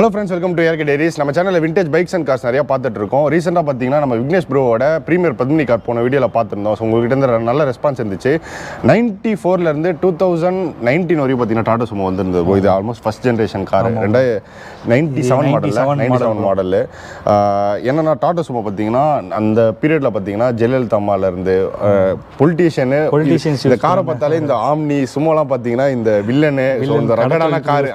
Hello friends, welcome to ARK Diaries. நம்ம சேனல்ல vintage bikes and cars நிறைய பார்த்துட்டு இருக்கோம். ரீசெண்டா பாத்தீங்கன்னா நம்ம விக்னேஷ் ப்ரோவோட பிரீமியர் பத்மினி கார் போன வீடியோல பார்த்திருந்தோம். சோ உங்ககிட்ட இருந்து நல்ல ரெஸ்பான்ஸ் இருந்துச்சு. 94 ல இருந்து 2019 வரைக்கும் பாத்தீங்கன்னா டாடா சுமோ வந்திருந்தது. இது almost first generation car. 97 model. என்னன்னா டாடா சுமோ பாத்தீங்கன்னா அந்த பீரியட்ல பாத்தீங்கன்னா ஜெயலலிதா அம்மால இருந்து பொலிட்டிஷியன்ஸ் இந்த காரை பார்த்தாலே இந்த ஆம்னி சுமோலாம் பாத்தீங்கன்னா இந்த வில்லனு இந்த ரகடான கார்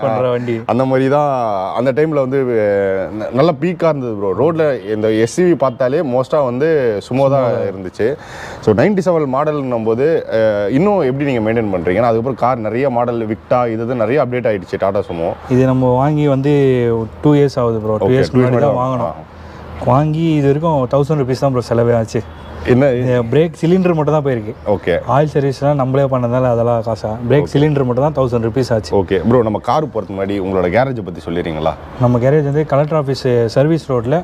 அந்த மாதிரி தான் அந்த டைமில் வந்து நல்ல பீக்காக இருந்தது ப்ரோ. ரோட்டில் இந்த எஸ்யூவி பார்த்தாலே மோஸ்ட்டாக வந்து சுமோ தான் இருந்துச்சு. ஸோ 97 மாடல்னும் போது இன்னும் எப்படி நீங்கள் மெயின்டைன் பண்ணுறீங்க? ஏன்னா அதுக்கப்புறம் கார் நிறைய மாடல் விக்டா இது நிறைய அப்டேட் ஆகிடுச்சு டாடா சுமோ. இது நம்ம வாங்கி வந்து 2 இயர்ஸ் ஆகுது ப்ரோ. 2 இயர்ஸ் முன்னாடி தான் வாங்கினோம். வாங்கி இது வரைக்கும் 1000 rupees தான் ப்ரோ செலவே ஆச்சு. என்ன பிரேக் சிலிண்டர் மட்டும் தான் போயிருக்கு. ஓகே. ஆயில் சர்வீஸ்லாம் நம்மளே பண்ணதால அதெல்லாம் காசா. பிரேக் சிலிண்டர் மட்டும் தான் 1000 rupees ஆச்சு. ஓகே ப்ரோ, நம்ம கார் போகிறதுக்கு முன்னாடி உங்களோட கேரேஜை பற்றி சொல்லிடுறீங்களா? நம்ம கேரேஜ் வந்து கலெக்டர் ஆஃபீஸ் சர்வீஸ் ரோட்டில்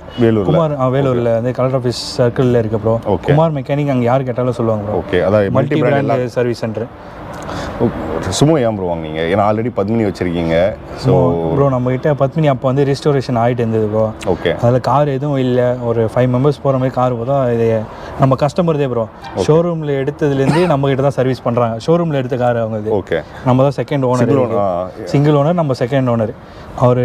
வேலூரில் வந்து கலெக்டர் ஆஃபீஸ் சர்க்கிளில் இருக்கு ப்ரோ. குமார் மெக்கானிக் அங்கே யார் கேட்டாலும் சொல்லுவாங்க ப்ரோ. ஓகே, அதாவது multi brand service centre. Sumo ஏன் ப்ரோ வாங்கினீங்க? ஏன்னா ஆல்ரெடி பத்மினி வச்சிருக்கீங்க. ஸோ ப்ரோ நம்மகிட்ட பத்மினி அப்போ வந்து ரெஸ்டோரேஷன் ஆகிட்டு இருந்தது ப்ரோ. ஓகே. அதில் கார் எதுவும் இல்லை, ஒரு 5 members போகிற மாதிரி கார் போதா. இது நம்ம கஸ்டமர்தே ப்ரோ. ஷோரூமில் எடுத்ததுலேருந்து நம்மகிட்ட தான் சர்வீஸ் பண்ணுறாங்க. ஷோரூமில் எடுத்த கார் அவங்க இது. ஓகே. நம்ம தான் செகண்ட் ஓனர், சிங்கிள் ஓனர், நம்ம செகண்ட் ஓனர். அவர்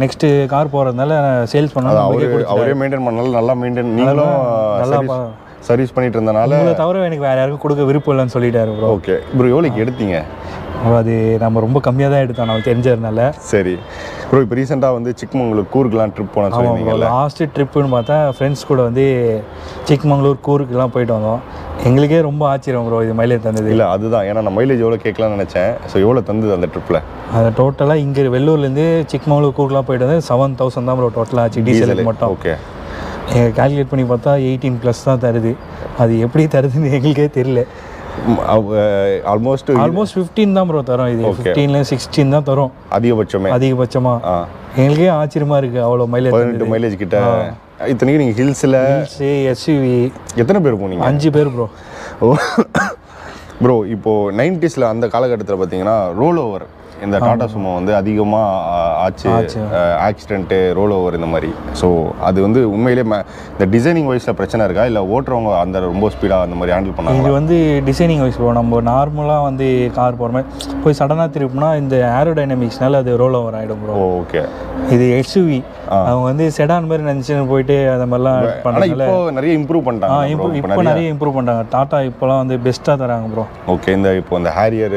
நெக்ஸ்ட்டு கார் போகிறதுனால சேல்ஸ் பண்ணாலும் அவரே மெயின்டைன் பண்ணாலும் நல்லா மெயின்டைன், நீங்களும் நல்லா சர்வீஸ் பண்ணிட்டு இருந்தனால தவிர எனக்கு வேறு யாருக்கும் கொடுக்க விருப்பம் இல்லைன்னு சொல்லிட்டாரு ப்ரோ. ஓகே ப்ரோ, எவ்வளோக்கு எடுத்தீங்க? அது நம்ம ரொம்ப கம்மியாக தான் எடுத்தோம் நம்ம தெரிஞ்சதுனால. சரி ப்ரோ, இப்போ ரீசெண்டாக வந்து சிக்மங்களூர் கூர்க்குலாம் ட்ரிப் போன சொல்லுவீங்க. லாஸ்ட்டு ட்ரிப்புன்னு பார்த்தா ஃப்ரெண்ட்ஸ் கூட வந்து சிக்மங்களூர் கூர்க்குலாம் போயிட்டு வந்தோம். எங்களுக்கே ரொம்ப ஆச்சரியம் ப்ரோ இது மைலேஜ் தந்தது. இல்லை அதுதான், ஏன்னா நான் மைலேஜ் எவ்வளோ கேட்கலான்னு நினச்சேன். ஸோ எவ்வளோ தந்தது அந்த ட்ரிப்பில்? அது டோட்டலாக இங்கே வெள்ளூர்லேருந்து சிக்மங்களூர் கூர்க்குலாம் போயிட்டு வந்து 7000 தான் ப்ரோ டோட்டலாக ஆச்சு டீசலுக்கு மட்டும். ஓகே. கால்குலேட் பண்ணி பார்த்தா 18+ தான் தருது. அது எப்படி தருதுன்னு எங்களுக்கே தெரியல. ஆல்மோஸ்ட் 15 தான் ப்ரோ தரும். இது 15 16 தான் தரும் அதிகபட்சமாக. எங்களுக்கே ஆச்சரியமா இருக்கு அவ்வளோ மைலேஜ். 18 மைலேஜ் கிட்ட. இத்தனைக்கு நீங்கள் ஹில்ஸில் எஸ்யூவி எத்தனை பேர் போனீங்க? 5 பேர் ப்ரோ. ப்ரோ இப்போது 90s அந்த காலகட்டத்தில் பார்த்தீங்கன்னா ரோல் ஓவர் இந்த டாடா சுமோ வந்து அதிகமாக ஆச்சு. ஆக்சிடென்ட்டு, ரோல் ஓவர் இந்த மாதிரி. ஸோ அது வந்து உண்மையிலே இந்த டிசைனிங் வைஸில் பிரச்சனை இருக்கா, இல்லை ஓட்டுறவங்க அந்த ரொம்ப ஸ்பீடாக அந்த மாதிரி ஹேண்டில் பண்ணாங்க? இது வந்து டிசைனிங் வைஸ் ப்ரோ. நம்ம நார்மலாக வந்து கார் போகிற மாதிரி போய் சடனாக திருப்பினா இந்த ஏரோடைனமிக்ஸ்னால அது ரோல் ஓவர் ஆகிடும் ப்ரோ. ஓகே. இது எஸ்யூவி அவங்க வந்து செடான் மாதிரி நினச்சின்னு போயிட்டு அந்த மாதிரிலாம் பண்ணாங்க. இப்போ நிறைய இம்ப்ரூவ் பண்ணிட்டாங்க. இப்போ நிறைய இம்ப்ரூவ் பண்ணிட்டாங்க. டாட்டா இப்போலாம் வந்து பெஸ்ட்டாக தராங்க ப்ரோ. ஓகே. இந்த இப்போ இந்த ஹேரியர்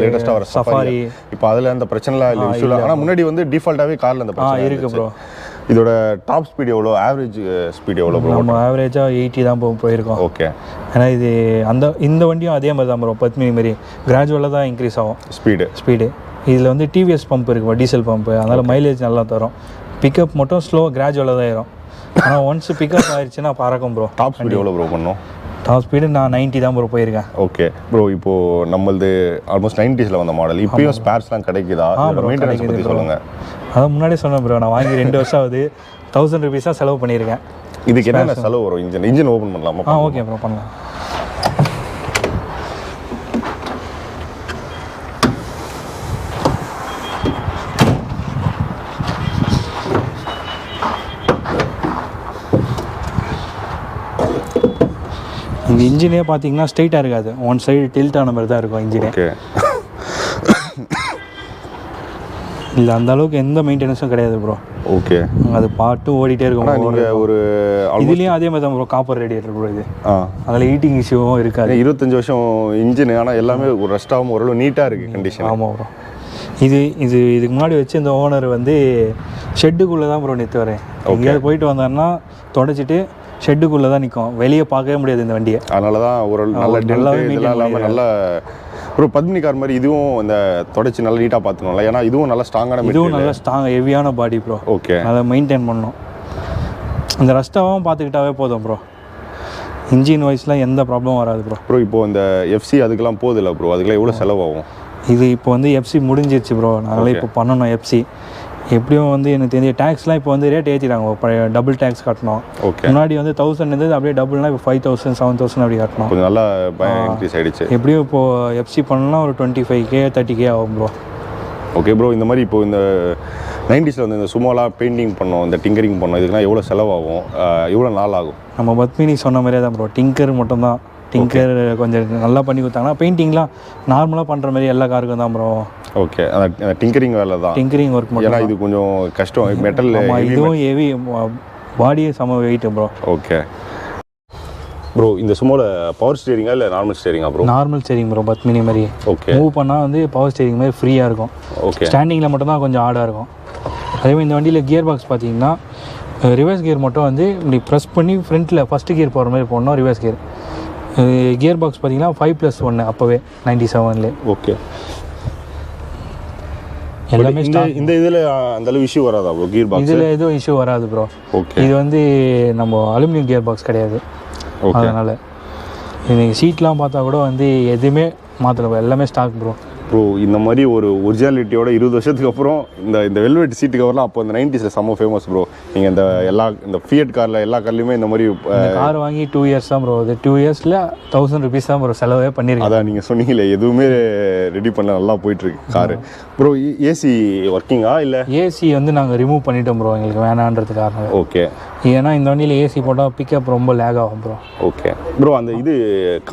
லேட்டஸ்ட்டாக வர சஃபாரி, இப்போ அதில் அந்த பிரச்சனைலாம் இல்லை, இஷ்யூலாம். ஆனால் முன்னாடி வந்து டிஃபால்ட்டாகவே காரில் அந்த பிரச்சனை இருக்குது ப்ரோ. இதோட டாப் ஸ்பீடு எவ்வளோ, ஆவரேஜ் ஸ்பீடு எவ்வளோ ப்ரோ? நம்ம ஆவரேஜாக 80 தான் போயிருக்கோம். ஓகே. ஏன்னா இது இந்த வண்டியும் அதே மாதிரி தான் ப்ரோ. பத்மினி மாதிரி கிராஜுவலாக தான் இன்க்ரீஸ் ஆகும் ஸ்பீடு. இதில் வந்து டிவிஎஸ் பம்ப் இருக்குது, டீசல் பம்பு, அதனால் மைலேஜ் நல்லா தரும். பிக்கப் மட்டும் ஸ்லோ கிராஜுவலாக தான் ஏறும். ஆனால் ஒன்ஸ் பிக்கப் ஆயிடுச்சுன்னா பறக்கும் ப்ரோ. டாப் ஸ்பீடு எவ்வளோ ப்ரோ பண்ணும்? டாப் ஸ்பீடு நான் 90 தான் ப்ரோ போயிருக்கேன். ஓகே ப்ரோ, இப்போது நம்மளது ஆல்மோஸ்ட் 90s வந்த மாடல். இப்போயும் ஸ்பேர்ஸ்லாம் கிடைக்குதா? மெயின்டெனன்ஸ் பற்றி சொல்லுங்கள். அதான் முன்னாடி சொன்னேன் ப்ரோ, நான் வாங்கி 2 வருஷம் ஆகுது. 1000 rupees தான் செலவு பண்ணியிருக்கேன். இதுக்கு என்னென்ன செலவு வரும்? இன்ஜின் ஓப்பன் பண்ணலாமா? ஓகே ப்ரோ, பண்ணலாம். இந்த இன்ஜினே பார்த்தீங்கன்னா ஸ்ட்ரைட்டாக இருக்காது, ஒன் சைடு டில்ட் ஆன மாதிரி தான் இருக்கும் இன்ஜினே. இல்லை அந்த அளவுக்கு எந்த மெயின்டெனன்ஸும் கிடையாது ப்ரோ. ஓகே. அது பாட்டு ஓடிட்டே இருக்கும். நீங்கள் ஒரு இதுலேயும் அதே மாதிரி தான் ப்ரோ, காப்பர் ரேடியேட்டர் ப்ரோ. இது அதில் ஹீட்டிங் இஷ்யூவும் இருக்காது. 25 வருஷம் இன்ஜின், ஆனால் எல்லாமே ஒரு ரெஸ்ட்டாகவும் ஓரளவு நீட்டாக இருக்குது கண்டிஷன். ஆமாம் ப்ரோ. இதுக்கு முன்னாடி வச்சு இந்த ஓனர் வந்து ஷெட்டுக்குள்ளே தான் ப்ரோ நிறுத்தி வரேன். எங்கேயாவது போயிட்டு வந்தாருன்னா தொடச்சிட்டு ஷெட்டுக்குள்ளே தான் நிற்கும், வெளியே பார்க்கவே முடியாது இந்த வண்டியை. அதனால தான் ஒரு நல்ல இதெல்லாம் இல்லாமல் நல்ல ஒரு பத்மினி கார் மாதிரி இதுவும் இந்த தொடச்சி நல்லா நீட்டாக பார்த்துக்கணும்ல. ஏன்னா இதுவும் நல்லா ஸ்ட்ராங்கான, இதுவும் நல்லா ஹெவியான பாடி ப்ரோ. ஓகே. நல்லா மெயின்டைன் பண்ணணும். இந்த ரெஸ்ட்டாகவும் பார்த்துக்கிட்டாவே போதும் ப்ரோ. இன்ஜின் வைஸ்லாம் எந்த ப்ராப்ளமும் வராது ப்ரோ. ப்ரோ இப்போது இந்த எஃப்சி அதுக்கெல்லாம் போதில்லை ப்ரோ, அதுக்கெல்லாம் எவ்வளோ செலவாகும்? இது இப்போ வந்து எஃப்சி முடிஞ்சிருச்சு ப்ரோ. நாங்களே இப்போ பண்ணணும் எஃப்சி. எப்படியும் வந்து எனக்கு தெரிஞ்ச டேக்ஸ்லாம் இப்போ வந்து ரேட் ஏற்றிட்டாங்க. பழைய டபுள் டேக்ஸ் கட்டணும். முன்னாடி வந்து 1000 இருந்தது, அப்படியே டபுள்னா இப்போ 5000 7000 அப்படி கட்டணும். கொஞ்சம் நல்லா இன்க்ரீஸ் ஆகிடுச்சு. எப்படியும் இப்போது எஃப்சி பண்ணலாம் ஒரு 25K 30K ஆகும் ப்ரோ. ஓகே ப்ரோ, இந்த மாதிரி இப்போ இந்த 90s வந்து இந்த சுமோலாம் பெயிண்டிங் பண்ணோம், இந்த டிங்கரிங் பண்ணோம், இதுக்குலாம் எவ்வளோ செலவாகும், எவ்வளோ நாள் ஆகும்? நம்ம பத்மினி சொன்ன மாதிரியே தான் ப்ரோ, டிங்கர் மட்டும்தான். டிங்கர் கொஞ்சம் நல்லா பண்ணி கொடுத்தாங்கன்னா பெயிண்டிங்லாம் நார்மலாக பண்ணுற மாதிரி எல்லா காருக்கும் தான் ப்ரோ. ஓகே, அந்த டிங்கரிங் வேலை தான், டிங்கரிங் ஒர்க் மட்டும். ஏன்னா இது கொஞ்சம் கஷ்டம், மெட்டல். இதுவும் ஹெவி, பாடியே செம வெயிட் ப்ரோ. ஓகே ப்ரோ, இந்த சுமோல பவர் ஸ்டீரிங்கா இல்லை நார்மல் ஸ்டீரிங்கா bro? Normal steering bro, Padmini மாதிரி. ஓகே, மூவ் பண்ணால் வந்து பவர் ஸ்டீரிங் மாதிரி ஃப்ரீயாக இருக்கும். ஓகே, ஸ்டாண்டிங்கில் மட்டும் தான் கொஞ்சம் ஆடாக இருக்கும். அதேமாதிரி இந்த வண்டியில் கியர் பாக்ஸ் பார்த்தீங்கன்னா ரிவர்ஸ் கியர் மட்டும் வந்து இப்படி ப்ரெஸ் பண்ணி ஃப்ரண்ட்டில் ஃபஸ்ட்டு கியர் போகிற மாதிரி போடணும். ரிவர்ஸ் கியர் கியர் பாக்ஸ் பார்த்தீங்கன்னா 5+1 அப்போவே 97லே. ஓகே, எல்லாமே இந்த இதில் அந்த அளவு இஷ்யூ வராதா ப்ரோ? கியர் பாக்ஸ் இதில் எதுவும் இஷ்யூ வராது ப்ரோ. ஓகே, இது வந்து நம்ம அலுமினியம் கியர் பாக்ஸ் கிடையாது. அதனால் நீங்கள் சீட்லாம் பார்த்தா கூட வந்து எதுவுமே மாற்றல, எல்லாமே ஸ்டாக் ப்ரோ. ப்ரோ, இந்த மாதிரி ஒரு ஒரிஜினாலிட்டியோட 20 வருஷத்துக்கு அப்புறம் இந்த வெல்வெட் சீட்டு கவர்லாம் அப்போ இந்த 90s செம்ம ஃபேமஸ் ப்ரோ. நீங்கள் இந்த ஃபியட் காரில் எல்லா கார்லையுமே இந்த மாதிரி கார் வாங்கி 2 இயர்ஸ் தான் ப்ரோ. அது 2 இயர்ஸில் 1000 rupees தான் ப்ரோ செலவே பண்ணியிருக்கேன். அதான் நீங்கள் சொன்னீங்களே, எதுவுமே ரெடி பண்ண நல்லா போயிட்டுருக்கு காரு. ப்ரோ, ஏசி ஒர்க்கிங்கா இல்லை? ஏசி வந்து நாங்கள் ரிமூவ் பண்ணிட்டோம் ப்ரோ, எங்களுக்கு வேணான்றது காரணம். ஓகே, ஏன்னா இந்த வண்டியில் ஏசி போட்டால் பிக்கப் ரொம்ப லேக் ஆகும் ப்ரோ. ஓகே ப்ரோ, அந்த இது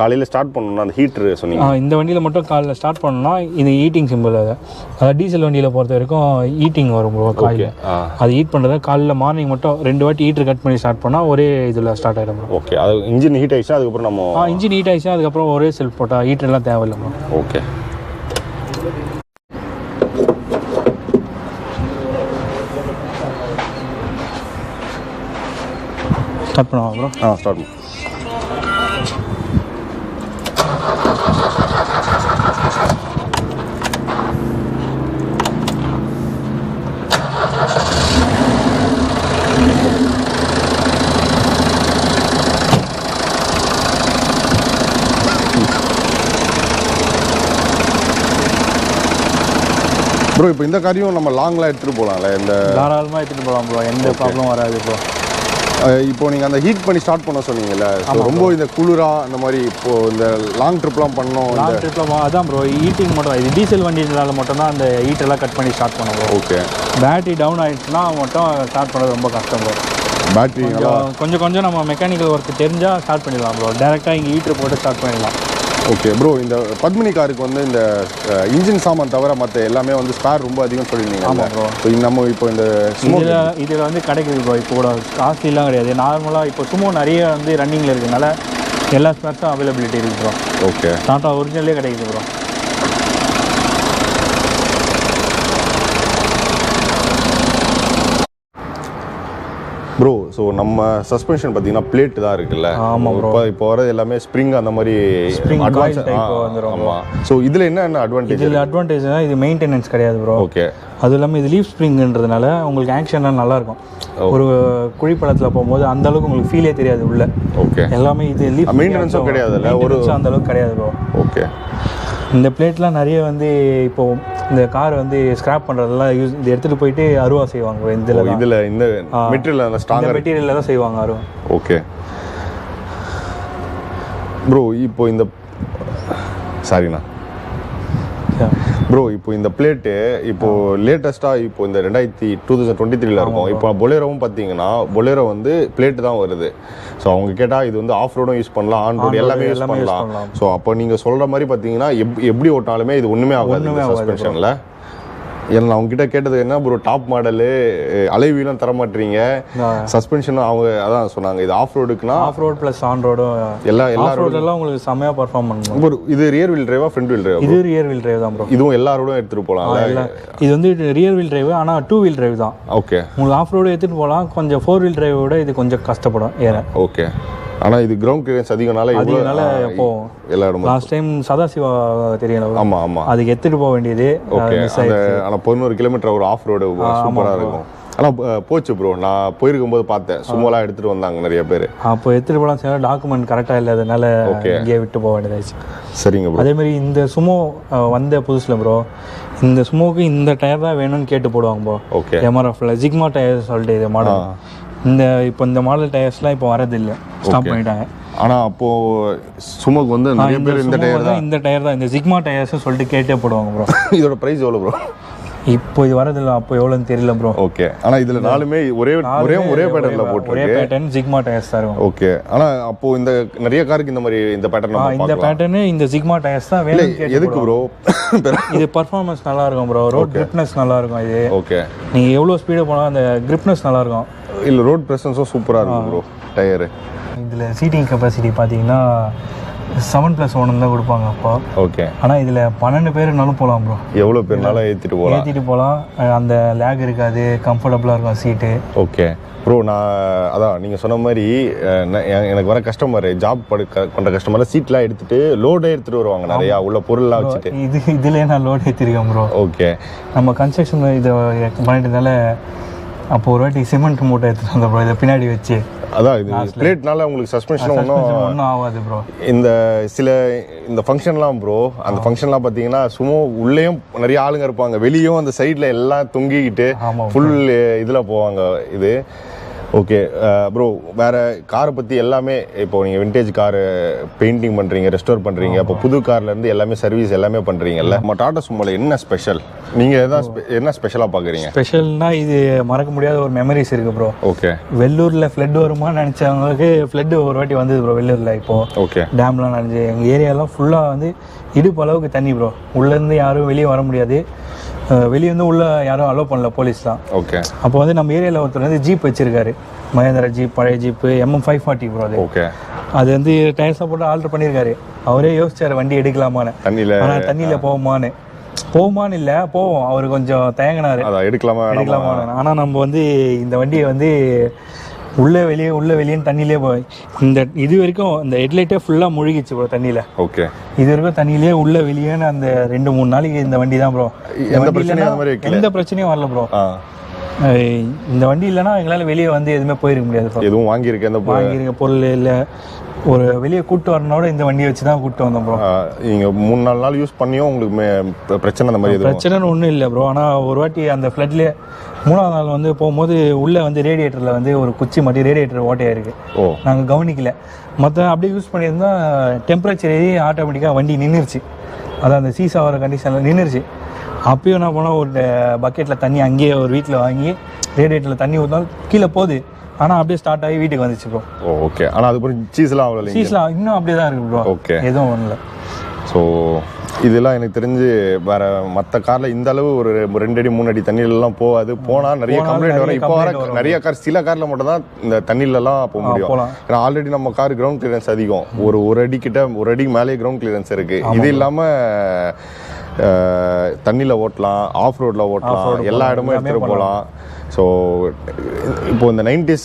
காலையில் ஸ்டார்ட் பண்ணணும்னா அந்த ஹீட்ரு சொன்னீங்க. இந்த வண்டியில் மட்டும் காலையில் ஸ்டார்ட் பண்ணணும்னா இது ஹீட்டிங் சிம்பிள். அதாவது டீசல் வண்டியில் பொறுத்த வரைக்கும் ஹீட்டிங் வரும் ப்ரோ காலையில். அது ஹீட் பண்ணுறது காலையில் மார்னிங் மட்டும் 2 வாட்டி ஹீட்ரு கட் பண்ணி ஸ்டார்ட் பண்ணால் ஒரே இதில் ஸ்டார்ட் ஆகிடும் ப்ரோ. ஓகே, அது இன்ஜின் ஹீட் ஆகிடுச்சா அதுக்கப்புறம் நம்ம இன்ஜின் ஹீட் ஆகிடுச்சா அதுக்கப்புறம் ஒரே செல்ஃப் போட்டால் ஹீட்டர்லாம் தேவையில்லை ப்ரோ. ஓகே, ஸ்டார்ட் பண்ணுவோம் ப்ரோ. ஸ்டார்ட் பண்ணு. ப்ரோ, இப்போ இந்த காரையும் நம்ம லாங்லாம் எடுத்துகிட்டு போகலாம்ல? இந்த தாராளமாக எடுத்துகிட்டு போகலாம் ப்ரோ, எந்த ப்ராப்ளம் வராது ப்ரோ. இப்போ நீங்கள் அந்த ஹீட் பண்ணி ஸ்டார்ட் பண்ண சொன்னீங்கல்ல, ரொம்ப இந்த குளிராக இந்த மாதிரி இப்போது இந்த லாங் ட்ரிப்லாம் பண்ணோம். லாங் ட்ரிப்லாம் அதான் ப்ரோ, ஹீட்டிங் மட்டும். இது டீசல் வண்டினால மட்டும்தான் அந்த ஹீட்டெல்லாம் கட் பண்ணி ஸ்டார்ட் பண்ணுவோம். ஓகே, பேட்டரி டவுன் ஆகிடுச்சுன்னா மட்டும் ஸ்டார்ட் பண்ணுறது ரொம்ப கஷ்டம் ப்ரோ. பேட்டரி கொஞ்சம் நம்ம மெக்கானிக்கல் ஒர்க் தெரிஞ்சால் ஸ்டார்ட் பண்ணிடலாம் ப்ரோ. டேரெக்டாக இங்கே ஹீட்ரு போட்டு ஸ்டார்ட் பண்ணிடலாம். ஓகே ப்ரோ, இந்த பத்மினி காருக்கு வந்து இந்த இன்ஜின் சாமான் தவிர மற்ற எல்லாமே வந்து ஸ்பேர் ரொம்ப அதிகம் சொல்லியிருந்தீங்க. ஆமாம் ப்ரோ. ஸோ நம்ம இப்போ இந்த இதில் வந்து கிடைக்குது ப்ரோ. இப்போ கூட காஸ்ட்லிலாம் கிடையாது. நார்மலாக இப்போ சும்மா நிறைய வந்து ரன்னிங்கில் இருக்கிறதுனால எல்லா ஸ்பேர்ஸும் அவைலபிலிட்டி இருக்குது ப்ரோ. ஓகே, டாட்டா ஒரிஜினலே கிடைக்குது ப்ரோ. ப்ரோ, ஸோ நம்ம சஸ்பென்ஷன் பார்த்தீங்கன்னா பிளேட் தான் இருக்குல்ல? ஆமாம் ப்ரோ. இப்போ வரது எல்லாமே ஸ்ப்ரிங் அந்த மாதிரி அட்வான்ஸ் டைப் வந்துடும். ஆமாம். ஸோ இதில் என்ன அட்வான்டேஜ்? இதில் அட்வான்டேஜ்னா இது மெயின்டெனன்ஸ் கிடையாது ப்ரோ. ஓகே, அதுவும் இல்லாமல் இது லீஃப் ஸ்ப்ரிங்ன்றதுனால உங்களுக்கு ஆக்ஷன்லாம் நல்லாயிருக்கும். ஒரு குழிப்பழத்தில் போகும்போது அந்த அளவுக்கு உங்களுக்கு ஃபீலே தெரியாது உள்ள. ஓகே, எல்லாமே இது லீஃப் மெயின்டெனன்ஸும் கிடையாதுல்ல? ஒரு அந்த அளவுக்கு கிடையாது ப்ரோ. ஓகே, இந்த பிளேட்லாம் நிறைய வந்து இப்போது இந்த கார் வந்து ஸ்கிராப் பண்ணுறதெல்லாம் இது எடுத்துகிட்டு போயிட்டு அருவா செய்வாங்க. இந்த மெட்டீரியலில் தான் செய்வாங்க அருவா. ஓகே ப்ரோ, இப்போ இந்த சாரிண்ணா ப்ரோ, இப்போ இந்த பிளேட்டு இப்போ லேட்டஸ்ட்டாக இப்போ இந்த 2023 இருக்கும். இப்போ பொலேரோவும் பார்த்தீங்கன்னா பொலேரோ வந்து பிளேட்டு தான் வருது. ஸோ அவங்க கேட்டால் இது வந்து ஆஃப் ரோடும் யூஸ் பண்ணலாம், ஆன் ரோடு எல்லாமே யூஸ் பண்ணலாம். ஸோ அப்போ நீங்கள் சொல்கிற மாதிரி பார்த்தீங்கன்னா எப்படி ஓட்டாலுமே இது ஒன்றுமே ஆகாது சஸ்பென்ஷனில். ஏன்னா நான் அவங்ககிட்ட கேட்டது என்ன ப்ரோ, டாப் மாடலு அலைவீலும் தர மாட்டீங்க, சஸ்பென்ஷனும் அவங்க அதான் சொன்னாங்க இது ஆஃப் ரோடுக்குன்னா ஆஃப் ரோடு ப்ளஸ் ஆன் ரோடும் எல்லா ரோடெல்லாம் உங்களுக்கு செம்மையாக பர்ஃபார்ம் பண்ணணும் ப்ரோ. இது ரியர் வீல் டிரைவா ஃப்ரண்ட் வீல் டிரைவா? இது ரியர் வீல் டிரைவ் தான் ப்ரோ. இதுவும் எல்லா ரோடும் எடுத்துகிட்டு போகலாம். இது வந்து ரியர் வீல் டிரைவ், ஆனால் 2 வீல் டிரைவ் தான். ஓகே, உங்களுக்கு ஆஃப் ரோடு எடுத்துகிட்டு போகலாம். கொஞ்சம் 4 வீல் டிரைவை விட இது கொஞ்சம் கஷ்டப்படும் ஏற. ஓகே, ஆனால் இது கிரவுண்ட் கிளியரன்ஸ் அதிகனால எப்போ எல்லா இடமும். லாஸ்ட் டைம் சதாசிவா தெரியல. ஆமாம் ஆமாம், அதுக்கு எடுத்துகிட்டு போக வேண்டியது. ஓகே, ஆனால் 11 கிலோமீட்டர் ஒரு ஆஃப் ரோடு சூப்பராக இருக்கும். ஆனால் போச்சு ப்ரோ, நான் போயிருக்கும்போது பார்த்தேன் சும்மாலாம் எடுத்துகிட்டு வந்தாங்க நிறைய பேர். அப்போ எடுத்துகிட்டு போகலாம், சில டாக்குமெண்ட் கரெக்டாக இல்லாதனால இங்கே விட்டு போக வேண்டியதாச்சு. சரிங்க ப்ரோ. அதேமாதிரி இந்த சுமோ வந்த புதுசில் ப்ரோ, இந்த சுமோக்கு இந்த டயர் தான் வேணும்னு கேட்டு போடுவாங்க ப்ரோ. ஓகே, எம்ஆர்எஃப்ல ஜிக்மா டயர் சொல்லிட்டு இது மாடல். இந்த மாடல் டயர்ஸ்லாம் இப்போ வரதில்லை, ஸ்டாப் பண்ணிட்டாங்க. ஆனால் அப்போது சுமோக்கு வந்து நிறைய பேர் இந்த டயர் தான் இந்த ஜிக்மா டயர்ஸ் சொல்லிட்டு கேட்டே போடுவாங்க ப்ரோ. இதோட ப்ரைஸ் எவ்வளோ ப்ரோ? இப்போ இது வரதில்ல, அப்போ எவ்வளோன்னு தெரியல ப்ரோ. ஓகே. ஆனால் இதில் நாலுமே ஒரே பேட்டர்னில் போட்டு ஒரே பேட்டர்ன் சிக்மா டயர்ஸ் தான் இருக்கும். ஓகே. ஆனால் அப்போ இந்த நிறைய காருக்கு இந்த மாதிரி இந்த பேட்டர்ன் இந்த பேட்டர்னு இந்த சிக்மா டயர்ஸ் தான் வேணும். எதுக்கு ப்ரோ? இது பர்ஃபார்மன்ஸ் நல்லா இருக்கும் ப்ரோ, ரோட் கிரிப்னஸ் நல்லா இருக்கும். இது ஓகே, நீங்கள் எவ்வளோ ஸ்பீடாக போனால் அந்த கிரிப்னஸ் நல்லா இருக்கும். இல்லை ரோட் ப்ரெசன்ஸும் சூப்பராக இருக்கும் ப்ரோ டயரு. இதில் சீட்டிங் கெப்பாசிட்டி பார்த்தீங்கன்னா 7+1 தான் கொடுப்பாங்க அப்போ. ஓகே. ஆனால் இதில் 12 பேருனாலும் போகலாம் ப்ரோ. எவ்வளோ பேர்னாலும் ஏற்றிட்டு போகலாம். அந்த லேக் இருக்காது, கம்ஃபர்டபுளாக இருக்கும் சீட்டு. Okay bro. நான் அதான் நீங்கள் சொன்ன மாதிரி எனக்கு வர கஸ்டமர் ஜாப் பண்ணுற கஸ்டமர் சீட்லாம் எடுத்துகிட்டு லோடே எடுத்துகிட்டு வருவாங்க, நிறையா உள்ள பொருள்லாம் வச்சுட்டு. இதுலேயே நான் லோடு ஏற்றிருக்கேன் ப்ரோ. ஓகே. நம்ம கன்ஸ்ட்ரக்ஷன் இதை பண்ணிட்டதால அப்போ ஒரு வாட்டி சிமெண்ட் மூட்டை எடுத்துகிட்டு வந்தோம் ப்ரோ, இதை பின்னாடி வச்சு. அதான் இது பிளேட்னால உங்களுக்கு சஸ்பென்ஷன் ஒன்றும் ஆகாது ப்ரோ. இந்த ஃபங்க்ஷன்லாம் ப்ரோ, அந்த ஃபங்க்ஷன்லாம் பார்த்தீங்கன்னா சும்மா உள்ளேயும் நிறைய ஆளுங்க இருப்பாங்க, வெளியும் அந்த சைடில் எல்லாம் தொங்கிக்கிட்டு ஃபுல் இதில் போவாங்க இது. ஓகே ப்ரோ, வேறு காரை பற்றி எல்லாமே இப்போ நீங்கள் விண்டேஜ் காரு பெயிண்டிங் பண்ணுறீங்க, ரெஸ்டோர் பண்ணுறீங்க, அப்போ புது கார்லேருந்து எல்லாமே சர்வீஸ் எல்லாமே பண்ணுறீங்கல்ல, நம்ம டாடா சுமோல என்ன ஸ்பெஷல்? நீங்கள் என்ன ஸ்பெஷலாக பார்க்குறீங்க? ஸ்பெஷல்னா இது மறக்க முடியாத ஒரு மெமரிஸ் இருக்குது ப்ரோ. ஓகே. வெள்ளூரில் ஃப்ளட் வருமானு நினச்சவங்களுக்கு ஃப்ளட் ஒரு வாட்டி வந்தது ப்ரோ வெள்ளூரில். இப்போது ஓகே டேம்லாம் நினச்சி எங்கள் ஏரியாலாம் ஃபுல்லாக வந்து இடுப்பு அளவுக்கு தண்ணி ப்ரோ. உள்ளேருந்து யாரும் வெளியே வர முடியாது, வெளியே வந்து உள்ளே யாரும் அலோவ் பண்ணல போலீஸ்லாம். ஓகே. அப்போ வந்து நம்ம ஏரியாவில் ஒருத்தர் வந்து ஜீப் வச்சிருக்காரு, மகேந்திரா ஜீப், பழைய ஜீப்பு MM540 ப்ரோ. அது ஓகே. அது வந்து டயர்ஸாக போட்டு ஆல்ட்ரு பண்ணியிருக்காரு. அவரே யோசிச்சார் வண்டி எடுக்கலாமான்னு. ஆனால் தண்ணியில் போகுமான்னு இல்லை, போவோம். அவர் கொஞ்சம் தயங்கினார் எடுக்கலாமான்னு. ஆனால் நம்ம வந்து இந்த வண்டியை வந்து உள்ளே வெளியேன்னு தண்ணியிலே போய் இந்த இது வரைக்கும் இந்த ஹெட்லைட்டே ஃபுல்லாக முழுகிச்சு ப்ரோ தண்ணியில். ஓகே. இது வரைக்கும் தண்ணியிலே உள்ளே வெளியேன்னு அந்த 2-3 நாளைக்கு இந்த வண்டி தான் ப்ரோ. எந்த பிரச்சனையும் வரல ப்ரோ. இந்த வண்டி இல்லைன்னா எங்களால் வெளியே வந்து எதுவுமே போயிருக்க முடியாது. எதுவும் வாங்கியிருக்க பொருள் இல்லை, ஒரு வெளியே கூப்பிட்டு வரனோட இந்த வண்டியை வச்சு தான் கூப்பிட்டு வந்தோம் ப்ரோ. நீங்கள் 3-4 நாள் யூஸ் பண்ணியும் உங்களுக்கு பிரச்சனை அந்த மாதிரி பிரச்சனைன்னு ஒன்றும் இல்லை ப்ரோ. ஆனால் ஒரு வாட்டி அந்த ஃப்ளட்லேயே 3ஆவது நாள் வந்து போகும்போது உள்ளே வந்து ரேடியேட்டரில் வந்து ஒரு குச்சி மாட்டி ரேடியேட்டர் ஓட்டையாக இருக்குது. நாங்கள் கவனிக்கல. மற்ற அப்படியே யூஸ் பண்ணியிருந்தால் டெம்பரேச்சர் ஏறி ஆட்டோமேட்டிக்காக வண்டி நின்றுச்சு. அதான் அந்த சீஸ் ஆகிற கண்டிஷனில் நின்றுச்சு. அப்பயும் என்ன பண்ணால் ஒரு பக்கெட்டில் தண்ணி அங்கேயே ஒரு வீட்டில் வாங்கி ரேடியேட்டரில் தண்ணி ஊற்றினாலும் கீழே போகுது. ஆனால் அப்படியே ஸ்டார்ட் ஆகி வீட்டுக்கு வந்துச்சு ப்ரோ. ஓகே. ஆனால் அதுக்கப்புறம் சீஸ்லாம் இன்னும் அப்படியே தான் இருக்குது ப்ரோ. ஓகே. எதுவும் ஒன்றும். ஸோ இதெல்லாம் எனக்கு தெரிஞ்சு வேறு மற்ற காரில் இந்த அளவு ஒரு 2 அடி 3 அடி தண்ணியிலலாம் போகாது. போனால் நிறைய கம்ப்ளைண்ட் வரும். இப்போ வர நிறைய கார், சில காரில் மட்டும் தான் இந்த தண்ணியிலலாம் போக முடியும். ஏன்னா ஆல்ரெடி நம்ம கார் கிரவுண்ட் கிளியரன்ஸ் அதிகம், ஒரு அடிக்கு மேலே கிரவுண்ட் கிளியரன்ஸ் இருக்குது. இது இல்லாமல் தண்ணியில் ஓட்டலாம், ஆஃப் ரோடில் ஓட்டலாம், எல்லா இடமும் எடுத்துகிட்டு போகலாம். ஸோ இப்போ இந்த 90s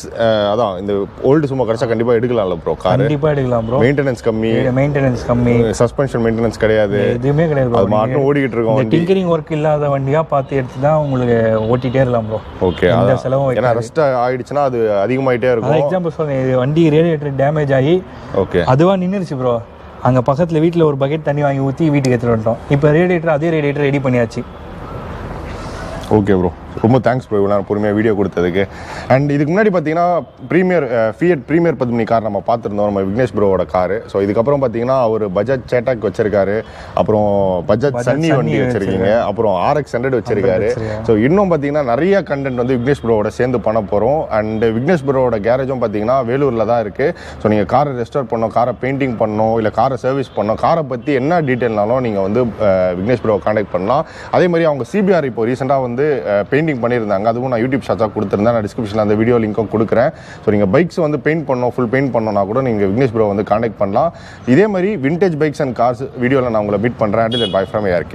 அதான் இந்த ஓல்டு சும்மா கிடச்சா கண்டிப்பாக எடுக்கலாம்ல ப்ரோ கார்? கண்டிப்பாக எடுக்கலாம் ப்ரோ. மெயின்டெனன்ஸ் கம்மி, சஸ்பென்ஷன் மெயின்டெனன்ஸ் கிடையாது, எதுவுமே கிடையாது. அது மாட்டும் ஓடிக்கிட்டு இருக்கோம். டிங்கரிங் ஒர்க் இல்லாத வண்டியாக பார்த்து எடுத்து தான் உங்களுக்கு ஓட்டிகிட்டே இருக்கலாம் ப்ரோ. ஓகே. செலவும் ஏன்னா ரெஸ்ட் ஆகிடுச்சுன்னா அது அதிகமாகிட்டே இருக்கும். எக்ஸாம்பிள் சொல்லுங்கள், வண்டி ரேடியேட்டர் டேமேஜ் ஆகி ஓகே அதுவாக நின்றுச்சு ப்ரோ. அங்கே பக்கத்தில் வீட்டில் ஒரு பக்கெட் தண்ணி வாங்கி ஊற்றி வீட்டுக்கு எடுத்துகிட்டு வந்துட்டோம். இப்போ அதே ரேடியேட்டர் ரெடி பண்ணியாச்சு. ஓகே ப்ரோ, ரொம்ப தேங்க்ஸ் ப்ரோ இவ்வளோ பொறுமையாக வீடியோ கொடுத்ததுக்கு. அண்ட் இதுக்கு முன்னாடி பார்த்தீங்கன்னா ஃபியட் ப்ரீமியர் பத்மினி கார் நம்ம பார்த்துருந்தோம், நம்ம விக்னேஷ் ப்ரோவோட காரு. ஸோ இதுக்கப்புறம் பார்த்தீங்கன்னா அவர் பஜாஜ் சேட்டாக் வச்சிருக்காரு, அப்புறம் பஜாஜ் சன்னி வண்டி வச்சிருக்கீங்க, அப்புறம் RX 100 வச்சிருக்காரு. ஸோ இன்னும் பார்த்தீங்கன்னா நிறைய கண்டென்ட் வந்து விக்னேஷ் ப்ரோவோட சேர்ந்து பண்ண போகிறோம். அண்ட் விக்னேஷ் ப்ரோவோட கேரேஜும் பார்த்தீங்கன்னா வேலூரில் தான் இருக்குது. ஸோ நீங்கள் காரை ரெஸ்டோர் பண்ணோம், காரை பெயிண்டிங் பண்ணோம், இல்லை காரை சர்வீஸ் பண்ணோம், காரை பற்றி என்ன டீட்டெயில்னாலும் நீங்கள் வந்து விக்னேஷ் ப்ரோவை கான்டாக்ட் பண்ணலாம். அதே மாதிரி அவங்க CBR இப்போ ரீசெண்டாக வந்து பெயிண்டிங் பண்ணியிருந்தாங்க, அதுவும் நான் யூடியூப் ஷார்ட்ஸாக கொடுத்துருந்தேன். நான் டிஸ்கிரிப்ஷனில் அந்த வீடியோ லிங்க்கும் கொடுக்குறேன். ஸோ நீங்கள் பைக்ஸ் வந்து பெயிண்ட் பண்ணோம், ஃபுல் பெயிண்ட் பண்ணோன்னா கூட நீங்கள் விக்னேஷ் ப்ரோ வந்து கான்டாக்ட் பண்ணலாம். இதே மாதிரி விண்டேஜ் பைக்ஸ் அண்ட் கார்ஸ் வீடியோவில் நான் உங்களை மீட் பண்ணுறேன். By from ARK.